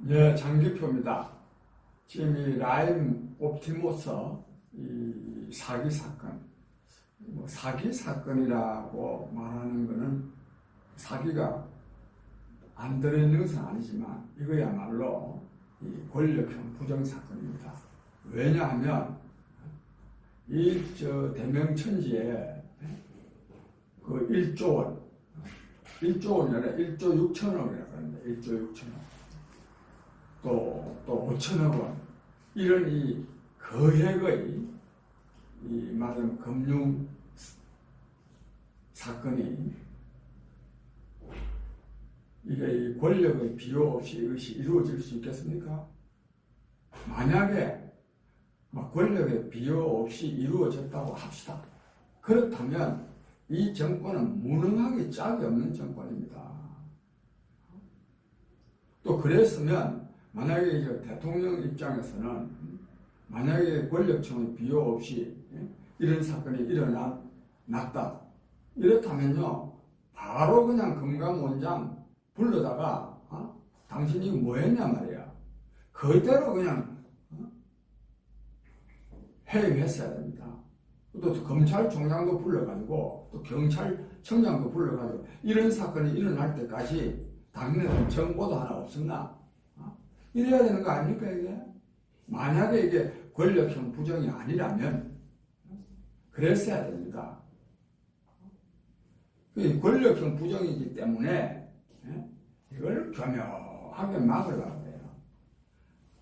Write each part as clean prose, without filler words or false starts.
예, 장기표입니다. 지금 이 라임 옵티머스 이 사기 사건, 사기 사건이라고 말하는 것은 사기가 안 들어있는 것은 아니지만 이거야말로 이 권력형 부정 사건입니다. 왜냐하면 이 대명천지에 그 1조 원, 1조 원이 아니라 1조 6천억이라고 하는데 1조 6천억. 또 5천억 원, 이런 이 거액의 이 말하자면 금융 사건이 이게 이 권력의 비호 없이 이것이 이루어질 수 있겠습니까? 만약에 권력의 비호 없이 이루어졌다고 합시다. 그렇다면 이 정권은 무능하기 짝이 없는 정권입니다. 또 그랬으면 만약에 이제 대통령 입장에서는 만약에 권력층의 비호 없이 이런 사건이 일어났다 이렇다면요 바로 그냥 금감원장 불러다가 당신이 뭐 했냐 말이야 그대로 그냥 해임했어야 됩니다. 또 검찰총장도 불러가지고 또 경찰청장도 불러가지고 이런 사건이 일어날 때까지 당연히 정보도 하나 없었나? 이래야 되는 거 아닙니까 이게? 만약에 이게 권력형 부정이 아니라면 그랬어야 됩니다. 권력형 부정이기 때문에 이걸 교묘하게 막으려고 해요.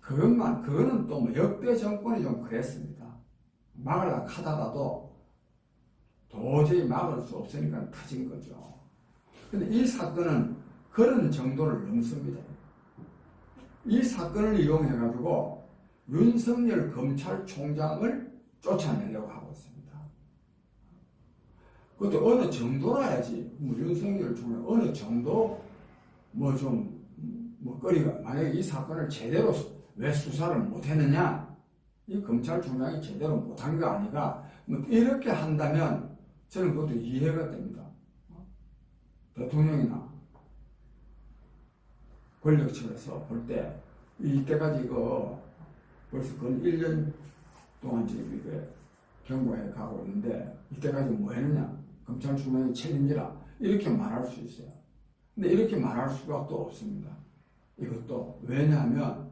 그거는 또 뭐 역대 정권이 좀 그랬습니다. 막으려고 하다가도 도저히 막을 수 없으니까 터진 거죠. 근데 이 사건은 그런 정도를 넘습니다. 이 사건을 이용해가지고 윤석열 검찰총장을 쫓아내려고 하고 있습니다. 그것도 어느 정도라야지, 윤석열 총장 어느 정도 거리가, 만약에 이 사건을 제대로 왜 수사를 못했느냐, 이 검찰총장이 제대로 못한 거 아니가, 이렇게 한다면 저는 그것도 이해가 됩니다. 대통령이나 권력층에서 볼 때 이때까지 벌써 건 1년 동안 지금 이게 경고해 가고 있는데 이때까지 뭐 했느냐 검찰총장이 책임지라 이렇게 말할 수 있어요. 근데 이렇게 말할 수가 또 없습니다. 이것도 왜냐하면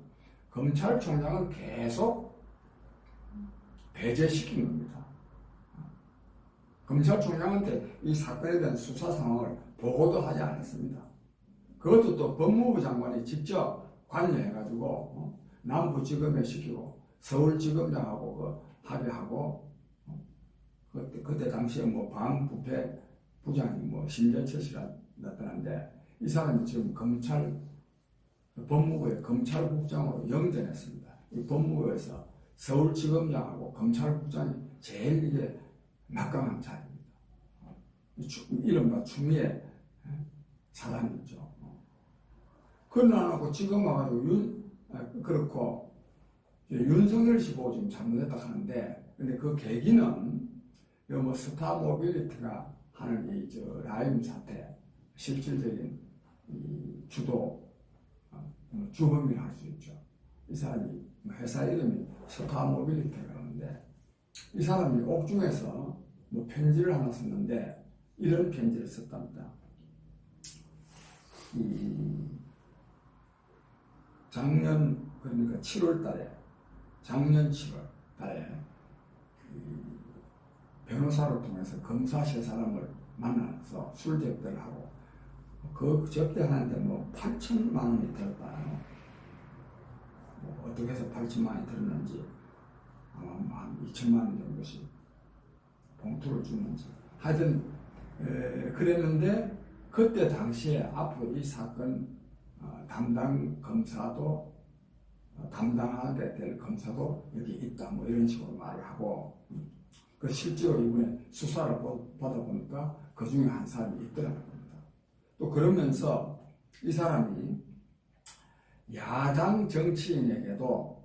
검찰총장은 계속 배제시킨 겁니다. 검찰총장한테 이 사건에 대한 수사 상황을 보고도 하지 않았습니다. 그것도 또 법무부 장관이 직접 관여해가지고 남부지검에 시키고 서울지검장하고 합의하고 그때 당시에 방부패 부장이 신재철 씨가 나타났는데 이 사람이 지금 법무부의 검찰국장으로 영전했습니다. 이 법무부에서 서울지검장하고 검찰국장이 제일 이게 막강한 자리입니다. 이른바 추미애 사단이죠. 그러나 지금 와가지고 그렇고 윤석열 씨 보고 지금 잘못했다 하는데, 근데 그 계기는 스타모빌리티가 하는 이 라임 사태 실질적인 주범이라 할 수 있죠. 이 사람이 회사 이름이 스타모빌리티가 그러는데 이 사람이 옥중에서 편지를 하나 썼는데 이런 편지를 썼답니다. 작년 7월 달에 작년 7월 달에 변호사를 통해서 검사 세 사람을 만나서 술 접대를 하고 그 접대하는데 8천만 원이 들었다. 어떻게 해서 8천만 원이 들었는지 아마 한 2천만 원 정도씩 봉투를 줬는지 하여튼 그랬는데 그때 당시에 앞으로 이 사건 담당 검사도 담당하게 될 검사도 여기 있다 이런 식으로 말을 하고 실제로 이번에 수사를 받아보니까 그 중에 한 사람이 있더라는 겁니다. 또 그러면서 이 사람이 야당 정치인에게도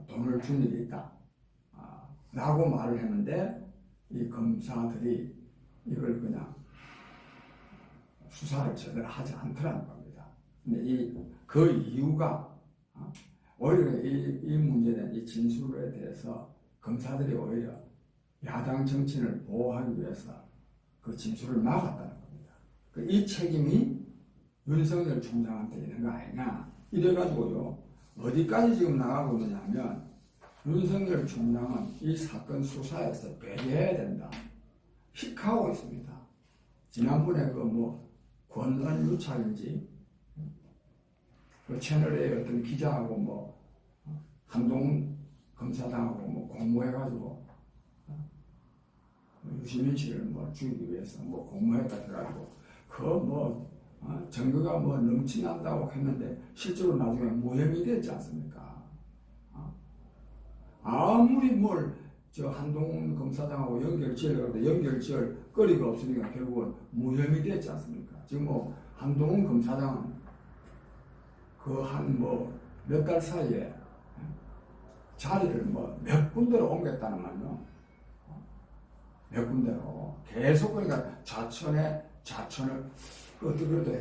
돈을 준 일이 있다 라고 말을 했는데 이 검사들이 이걸 그냥 수사를 제대로 하지 않더라는 겁니다. 근데 그 이유가 오히려 이 문제에 대한 이 진술에 대해서 검사들이 오히려 야당 정치인을 보호하기 위해서 그 진술을 막았다는 겁니다. 이 책임이 윤석열 총장한테 있는 거 아니냐 이래가지고요 어디까지 지금 나가고 있느냐면 윤석열 총장은 이 사건 수사에서 배제해야 된다 휙하고 있습니다. 지난번에 권은 유착인지 그 채널의 어떤 기자하고 한동훈 검사장하고 공모해가지고 유시민 씨를 죽이기 위해서 공모했다 해가지고 증거가 넘치난다고 했는데 실제로 나중에 무혐의 됐지 않습니까? 아무리 한동훈 검사장하고 연결 지으려고 연결 지을 거리가 없으니까 결국은 무혐의 됐지 않습니까? 지금 한동훈 검사장은 그 한 몇 달 사이에 자리를 몇 군데로 옮겼다는 말이요. 몇 군데로 계속 그러니까 자천을 어떻게 그래도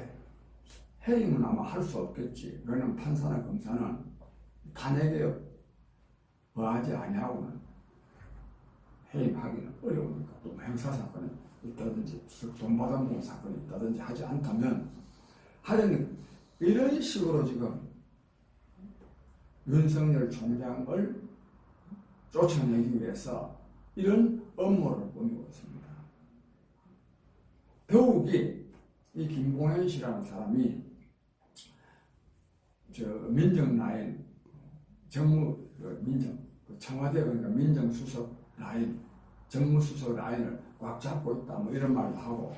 해임은 아마 할 수 없겠지. 왜냐면 판사나 검사는 탄핵에 뭐하지 아니하고는 해임하기는 어려우니까 또 형사사건이 있다든지 돈 받아먹은 사건이 있다든지 하지 않다면 하여튼 이런 식으로 지금 윤석열 총장을 쫓아내기 위해서 이런 업무를 꾸미고 있습니다. 더욱이 이 김봉현 씨라는 사람이 민정라인 청와대 그러니까 민정수석 라인 정무수석 라인을 꽉 잡고 있다 이런 말도 하고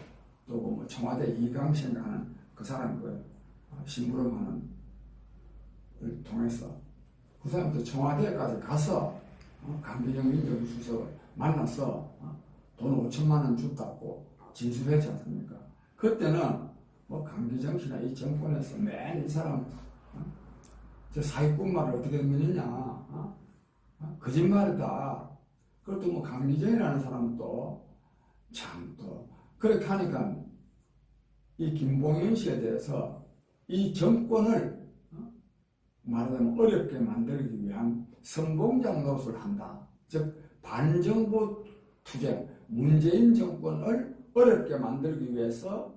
또 청와대 이강신이라는 그 사람 심부름하는 을 통해서 그 사람도 청와대까지 가서 강기정 민정수석을 만나서 돈 5천만 원 줬다고 진술했지 않습니까? 그때는 강기정 씨나 이 정권에서 맨 이 사람 저 사기꾼 말을 어떻게 믿느냐 거짓말이다. 그것도 강기정이라는 사람은 또 그렇게 하니까 이 김봉현 씨에 대해서 이 정권을 말하자면 어렵게 만들기 위한 선봉장 노릇을 한다. 즉 반정부 투쟁, 문재인 정권을 어렵게 만들기 위해서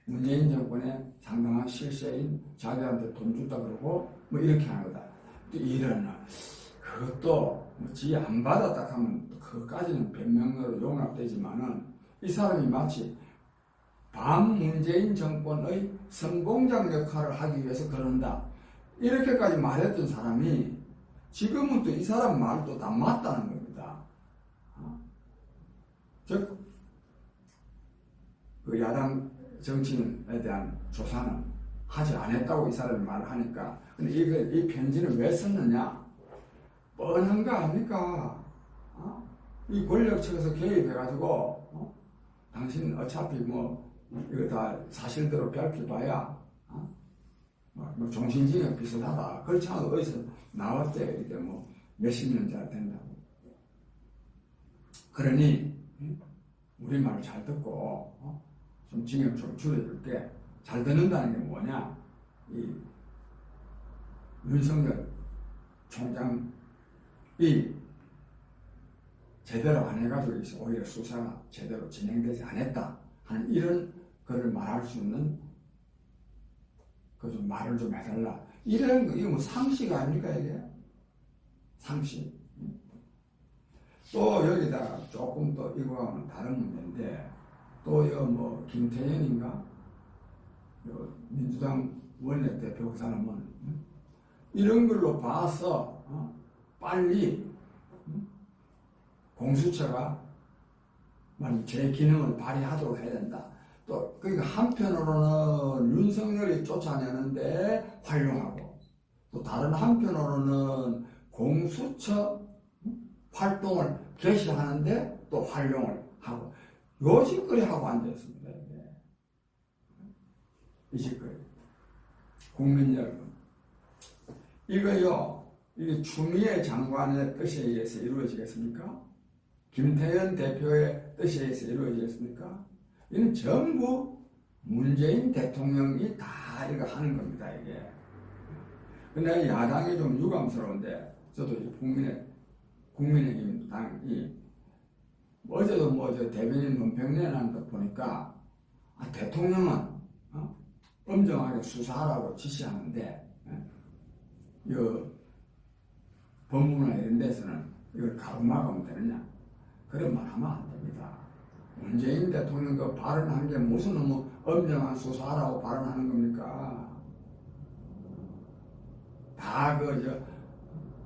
문재인 정권의 상당한 실세인 자기한테 돈 줬다 그러고 이렇게 하는 거다. 또 이런 그것도 지 안 받았다 하면 그것까지는 변명으로 용납되지만은 이 사람이 마치 반문재인 정권의 선봉장 역할을 하기 위해서 그런다. 이렇게까지 말했던 사람이 지금은 또 이 사람 말도 다 맞다는 겁니다. 즉, 그 야당 정치인에 대한 조사는 하지 않았다고 이 사람이 말을 하니까. 근데 이 편지를 왜 썼느냐? 뻔한 거 아닙니까? 이 권력 측에서 개입해가지고, 당신 어차피 이거 다 사실대로 밝혀봐야, 종신징역 비슷하다. 그렇지 않아도 어디서 나왔대. 이게 몇십 년짜리 된다고. 그러니, 우리 말을 잘 듣고, 좀 징역 좀 줄여줄게. 잘 듣는다는 게 뭐냐? 이 윤석열 총장이 제대로 안 해가지고 오히려 수사가 제대로 진행되지 않았다 하는 이런 거를 말할 수 있는 그 좀 말을 좀 해달라. 이런 거 이거 상식 아닙니까 이게? 상식. 또 여기다가 조금 더 이거하고는 다른 문제인데 또 김태현인가 민주당 원내대표 그 사람은 이런 걸로 봐서 빨리 공수처가 제 기능을 발휘하도록 해야 된다. 또 그러니까 한편으로는 윤석열이 쫓아내는데 활용하고 또 다른 한편으로는 공수처 활동을 개시하는데 또 활용을 하고 요 짓거리 하고 앉아있습니다. 이 짓거리. 국민 여러분, 이거요, 이게 추미애 장관의 뜻에 의해서 이루어지겠습니까? 김태현 대표의 뜻에 의해서 이루어지겠습니까? 이는 전부 문재인 대통령이 다 이거 하는 겁니다, 이게. 근데 야당이 좀 유감스러운데, 저도 국민의힘 당이, 어제도 저 대변인 논평내는 거 보니까, 대통령은, 엄정하게 수사하라고 지시하는데, 법무부나 이런 데서는 이걸 가로막으면 되느냐? 그런 말 하면 안 됩니다. 문재인 대통령 그 발언한 게 무슨 엄정한 수사하라고 발언하는 겁니까? 다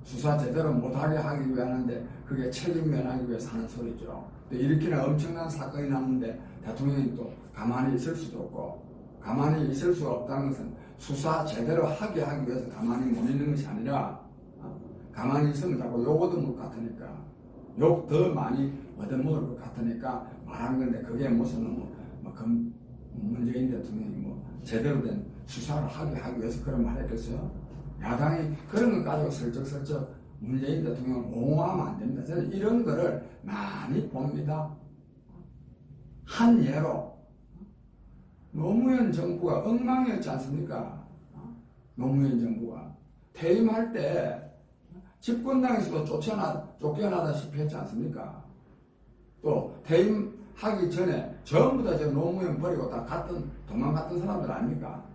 수사 제대로 못하게 하기 위해 하는데 그게 책임 면하기 위해서 하는 소리죠. 또 이렇게나 엄청난 사건이 났는데 대통령이 또 가만히 있을 수도 없고, 가만히 있을 수가 없다는 것은 수사 제대로 하게 하기 위해서 가만히 못 있는 것이 아니라, 가만히 있으면 자꾸 욕 얻어먹을 것 같으니까, 욕 더 많이 얻어먹을 것 같으니까 말한 건데, 그게 무슨 문재인 대통령이 제대로 된 수사를 하기 위해서 그런 말 했겠어요? 야당이 그런 것 가지고 슬쩍슬쩍 문재인 대통령을 옹호하면 안 됩니다. 저는 이런 거를 많이 봅니다. 한 예로, 노무현 정부가 엉망이었지 않습니까? 노무현 정부가 퇴임할 때 집권당에서도 쫓겨나다시피 했지 않습니까? 또 퇴임하기 전에 전부 다 노무현 버리고 다 도망갔던 사람들 아닙니까?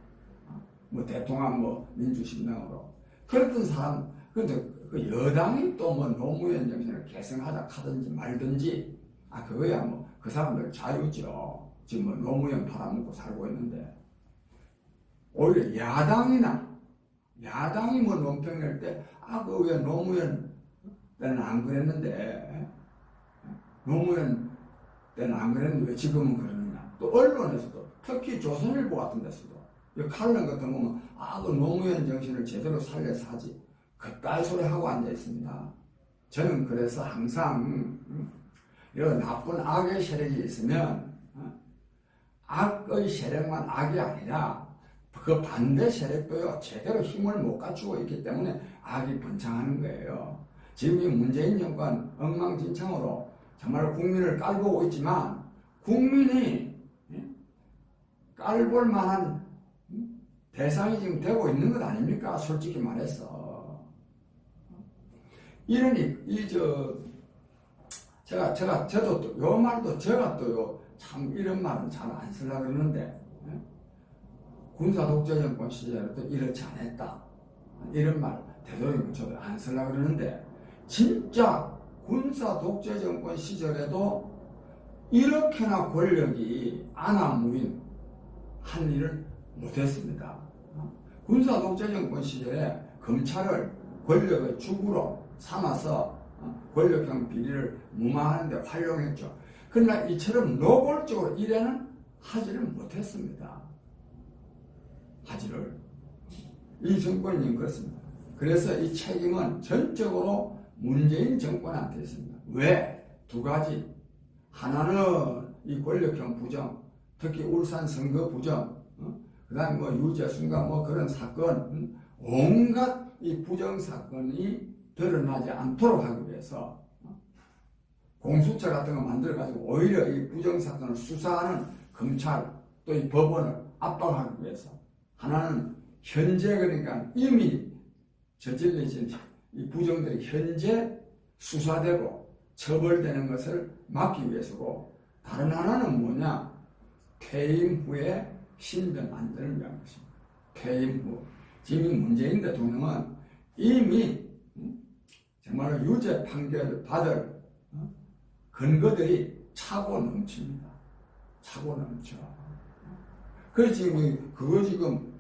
대통합 민주신당으로 그랬던 사람. 근데 그 여당이 또 노무현 정신을 계승하자 하든지 말든지, 그거야 그 사람들 자유죠. 지금 노무현 팔아먹고 살고 있는데, 오히려 야당이 논평 낼 때, 그 왜 노무현 때는 안 그랬는데, 노무현 때는 안 그랬는데 왜 지금은 그러느냐. 또 언론에서도, 특히 조선일보 같은 데서도 칼럼 같은 거 보면, 그 노무현 정신을 제대로 살려서 하지, 그따위 소리 하고 앉아 있습니다. 저는 그래서 항상 이런 나쁜 악의 세력이 있으면, 악의 세력만 악이 아니라 그 반대 세력도요 제대로 힘을 못 갖추고 있기 때문에 악이 번창하는 거예요. 지금 이 문재인 정권 엉망진창으로 정말 국민을 깔보고 있지만, 국민이 깔볼 만한 대상이 지금 되고 있는 것 아닙니까? 솔직히 말해서. 이러니 저도 또 요 말도 제가 또요 참 이런 말은 잘 안 쓰려고 그러는데, 군사 독재 정권 시절에도 이렇지 않았다, 이런 말 되도록이면 저도 안 쓰려고 그러는데, 진짜 군사 독재 정권 시절에도 이렇게나 권력이 안하무인 한 일을 못했습니다. 군사 독재 정권 시절에 검찰을 권력의 주구로 삼아서 권력형 비리를 무마하는 데 활용했죠. 그러나 이처럼 노골적으로 일에는 하지를 못했습니다. 이 정권이 그렇습니다. 그래서 이 책임은 전적으로 문재인 정권한테 있습니다. 왜? 두 가지. 하나는 이 권력형 부정, 특히 울산 선거 부정, 그 다음에 유재순과 그런 사건, 온갖 이 부정 사건이 드러나지 않도록 하기 위해서 공수처 같은 거 만들어가지고 오히려 이 부정 사건을 수사하는 검찰, 또 이 법원을 압박하기 위해서. 하나는 현재, 그러니까 이미 저질러진 이 부정들이 현재 수사되고 처벌되는 것을 막기 위해서고, 다른 하나는 뭐냐? 퇴임 후에 신변 안전을 위한 것입니다. 퇴임 후. 지금 문재인 대통령은 이미 정말로 유죄 판결을 받을 근거들이 차고 넘칩니다. 차고 넘쳐. 그래서 지금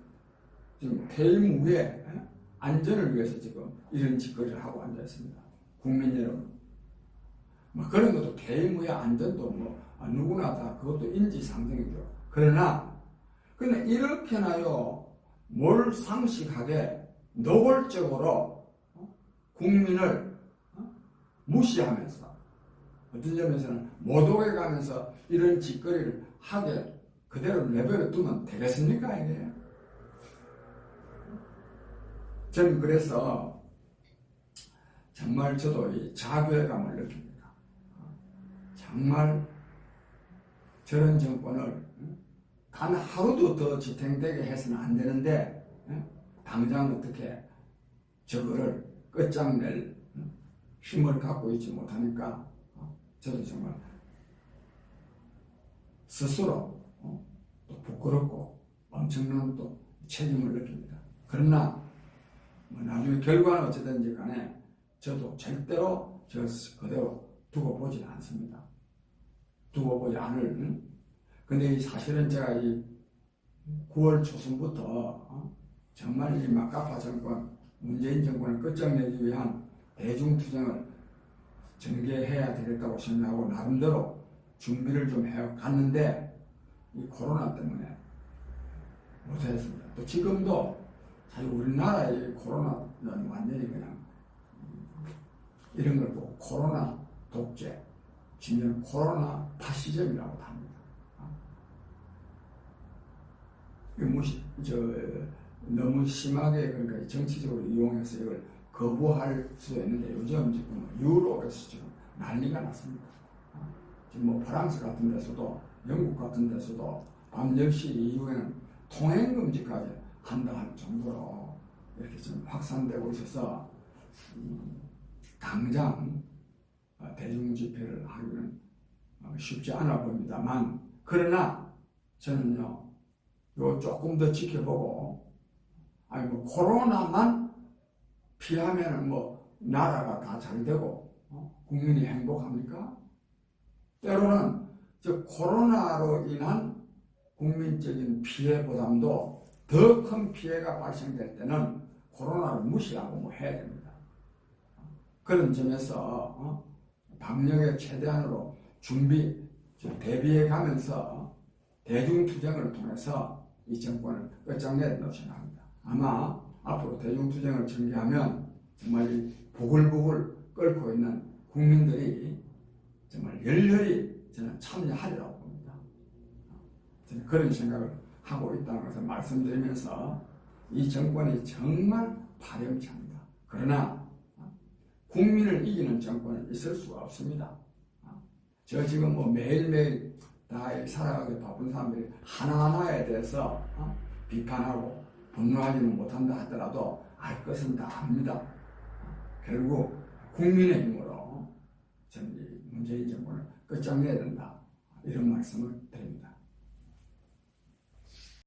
퇴임 후에 안전을 위해서 지금 이런 짓거리를 하고 앉아 있습니다. 국민 여러분. 그런 것도 퇴임 후에 안전도 누구나 다 그것도 인지상정이죠. 그러나 근데 이렇게나요 몰상식하게 노골적으로 국민을 무시하면서, 어떤 점에서는 모독해 가면서 이런 짓거리를 하게 그대로 내버려 두면 되겠습니까, 이게? 저는 그래서 정말 저도 이 자괴감을 느낍니다. 정말 저런 정권을 단 하루도 더 지탱되게 해서는 안 되는데 당장 어떻게 저거를 끝장낼 힘을 갖고 있지 못하니까 저도 정말 스스로 또 부끄럽고 엄청난 또 책임을 느낍니다. 그러나 뭐 나중에 결과는 어찌든지 간에 저도 절대로 저 그대로 두고 보지는 않습니다. 두고 보지 않을. 근데 이 사실은 제가 이 9월 초순부터 정말 이 마카파 정권, 문재인 정권을 끝장내기 위한 대중투쟁을 전개해야 되겠다고 생각하고 나름대로 준비를 좀 해갔는데 이 코로나 때문에 못했습니다. 또 지금도 사실 우리나라의 코로나는 완전히 그냥 이런 걸 보고 코로나 독재, 진정 코로나 파시즘이라고 합니다. 너무 심하게 그러니까 정치적으로 이용해서 이걸 거부할 수도 있는데 요즘 지금 유럽에서 지금 난리가 났습니다. 지금 뭐 프랑스 같은 데서도 영국 같은 데서도 밤 10시 이후에는 통행금지까지 한다 할 정도로 이렇게 좀 확산되고 있어서 당장 대중집회를 하기는 쉽지 않아 보입니다만 그러나 저는요 요 조금 더 지켜보고 아니 뭐 코로나만 피하면은 뭐 나라가 다 잘 되고 국민이 행복합니까? 때로는 저 코로나로 인한 국민적인 피해 보담도 더 큰 피해가 발생될 때는 코로나를 무시하고 뭐 해야 됩니다. 그런 점에서 방역에 최대한으로 대비해 가면서 대중투쟁을 통해서 이 정권을 끝장내야 된다고 생각합니다. 아마 앞으로 대중투쟁을 전개하면 정말 이 부글부글 끓고 있는 국민들이 정말 열렬히 저는 참여하리라고 봅니다. 저는 그런 생각을 하고 있다는 것을 말씀드리면서 이 정권이 정말 파렴치합니다. 그러나 국민을 이기는 정권은 있을 수가 없습니다. 저 지금 뭐 매일매일 다 살아가기 바쁜 사람들이 하나하나에 대해서 비판하고 분노하지는 못한다 하더라도 알 것은 다 압니다. 결국 국민의 힘으로 저는 이 문재인 정권을 끝장내야 된다 이런 말씀을 드립니다.